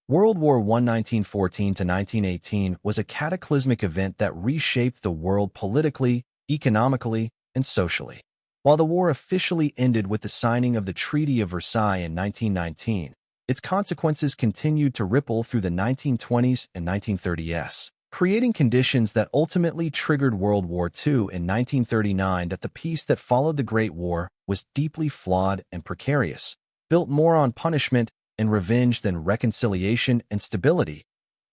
World War I 1914 to 1918 was a cataclysmic event that reshaped the world politically, economically, and socially. While the war officially ended with the signing of the Treaty of Versailles in 1919, its consequences continued to ripple through the 1920s and 1930s, creating conditions that ultimately triggered World War II in 1939. That the peace that followed the Great War was deeply flawed and precarious, built more on punishment and revenge than reconciliation and stability.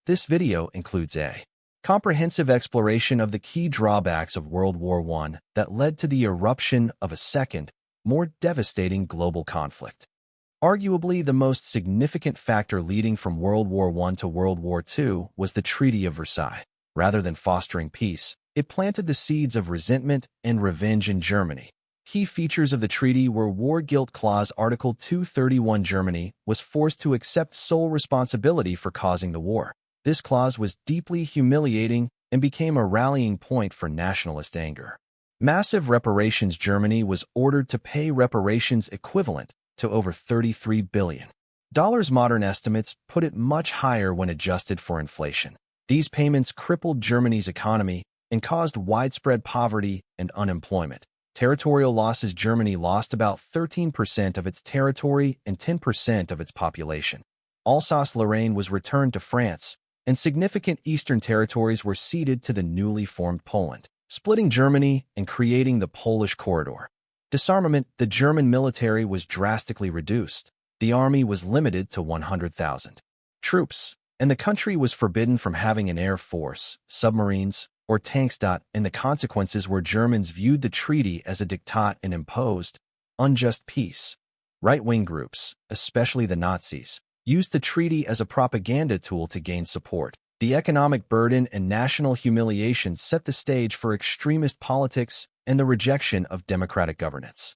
This video includes a comprehensive exploration of the key drawbacks of World War I that led to the eruption of a second, more devastating global conflict. Arguably, the most significant factor leading from World War I to World War II was the Treaty of Versailles. Rather than fostering peace, it planted the seeds of resentment and revenge in Germany. Key features of the treaty were War Guilt Clause. Article 231. Germany was forced to accept sole responsibility for causing the war. This clause was deeply humiliating and became a rallying point for nationalist anger. Massive reparations. Germany was ordered to pay reparations equivalent to over $33 billion. Modern estimates put it much higher when adjusted for inflation. These payments crippled Germany's economy and caused widespread poverty and unemployment. Territorial losses. Germany lost about 13% of its territory and 10% of its population. Alsace-Lorraine was returned to France, and significant eastern territories were ceded to the newly formed Poland, splitting Germany and creating the Polish Corridor. Disarmament. The German military was drastically reduced. The army was limited to 100,000 troops, and the country was forbidden from having an air force, submarines, or tanks. And the consequences were Germans viewed the treaty as a diktat and imposed unjust peace. Right-wing groups, especially the Nazis, used the treaty as a propaganda tool to gain support. The economic burden and national humiliation set the stage for extremist politics and the rejection of democratic governance.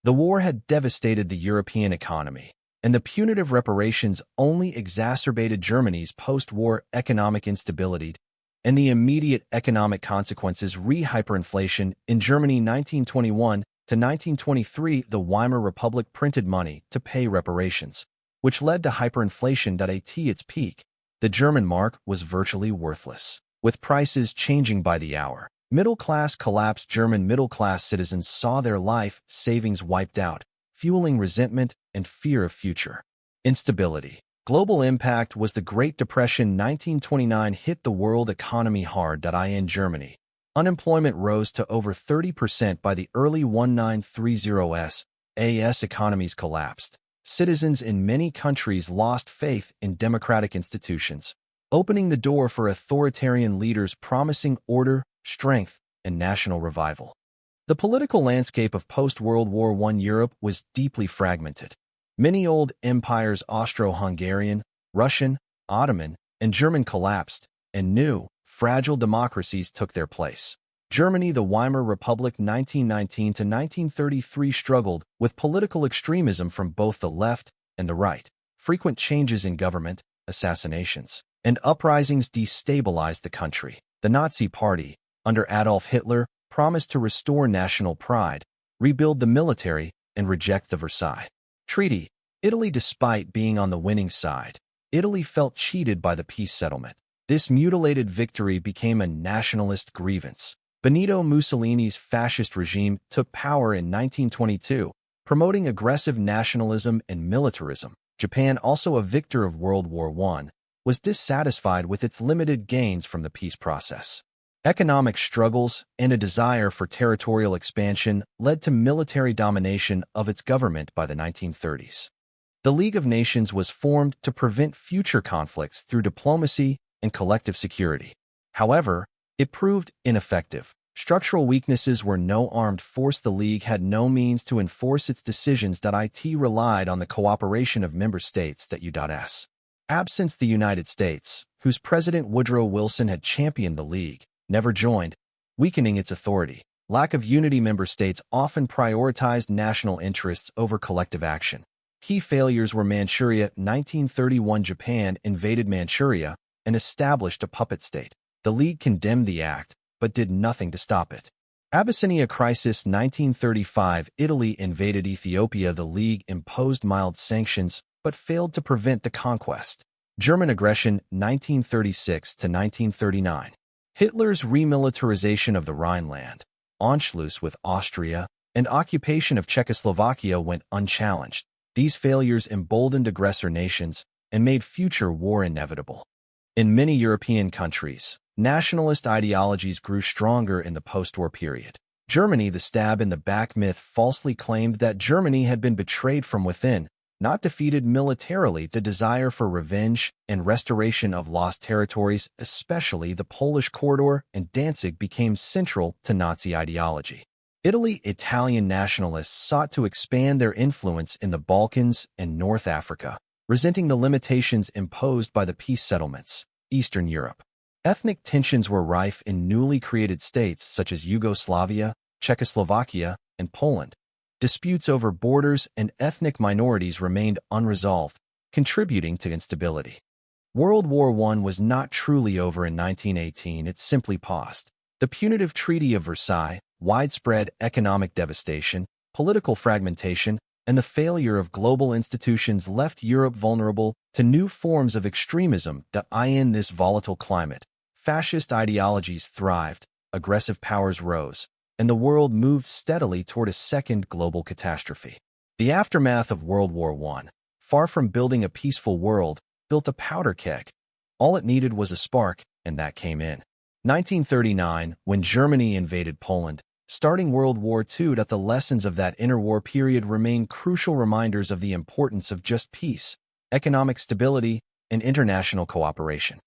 The war had devastated the European economy, and the punitive reparations only exacerbated Germany's post-war economic instability and the immediate economic consequences. Hyperinflation. In Germany 1921 to 1923, the Weimar Republic printed money to pay reparations, which led to hyperinflation. At its peak, the German mark was virtually worthless, with prices changing by the hour. Middle class collapse. German middle-class citizens saw their life savings wiped out, fueling resentment and fear of future instability. Global impact was the Great Depression. 1929 hit the world economy hard. In Germany, unemployment rose to over 30% by the early 1930s. As economies collapsed, citizens in many countries lost faith in democratic institutions, opening the door for authoritarian leaders promising order, strength, and national revival. The political landscape of post-World War I Europe was deeply fragmented. Many old empires, Austro-Hungarian, Russian, Ottoman, and German, collapsed, and new, fragile democracies took their place. Germany, the Weimar Republic 1919 to 1933 struggled with political extremism from both the left and the right. Frequent changes in government, assassinations, and uprisings destabilized the country. The Nazi Party, under Adolf Hitler, promised to restore national pride, rebuild the military, and reject the Versailles Treaty. Italy. Despite being on the winning side, Italy felt cheated by the peace settlement. This mutilated victory became a nationalist grievance. Benito Mussolini's fascist regime took power in 1922, promoting aggressive nationalism and militarism. Japan, also a victor of World War I, was dissatisfied with its limited gains from the peace process. Economic struggles and a desire for territorial expansion led to military domination of its government by the 1930s. The League of Nations was formed to prevent future conflicts through diplomacy and collective security. However, it proved ineffective. Structural weaknesses were no armed force. The League had no means to enforce its decisions. It relied on the cooperation of member states. U.S. Absence. The United States, whose President Woodrow Wilson had championed the League, never joined, weakening its authority. Lack of unity. Member states often prioritized national interests over collective action. Key failures were Manchuria. 1931, Japan invaded Manchuria and established a puppet state. The League condemned the act, but did nothing to stop it. Abyssinia crisis. 1935, Italy invaded Ethiopia. The League imposed mild sanctions, but failed to prevent the conquest. German aggression 1936 to 1939. Hitler's remilitarization of the Rhineland, Anschluss with Austria, and occupation of Czechoslovakia went unchallenged. These failures emboldened aggressor nations and made future war inevitable. In many European countries, nationalist ideologies grew stronger in the post-war period. Germany, the stab in the back myth falsely claimed that Germany had been betrayed from within, not defeated militarily. The desire for revenge and restoration of lost territories, especially the Polish corridor and Danzig, became central to Nazi ideology. Italian nationalists sought to expand their influence in the Balkans and North Africa, resenting the limitations imposed by the peace settlements. Eastern Europe. Ethnic tensions were rife in newly created states such as Yugoslavia, Czechoslovakia, and Poland. Disputes over borders and ethnic minorities remained unresolved, contributing to instability. World War I was not truly over in 1918, it simply paused. The punitive Treaty of Versailles, widespread economic devastation, political fragmentation, and the failure of global institutions left Europe vulnerable to new forms of extremism. In this volatile climate, fascist ideologies thrived, aggressive powers rose, and the world moved steadily toward a second global catastrophe. The aftermath of World War I, far from building a peaceful world, built a powder keg. All it needed was a spark, and that came in 1939, when Germany invaded Poland, starting World War II. The lessons of that interwar period remain crucial reminders of the importance of just peace, economic stability, and international cooperation.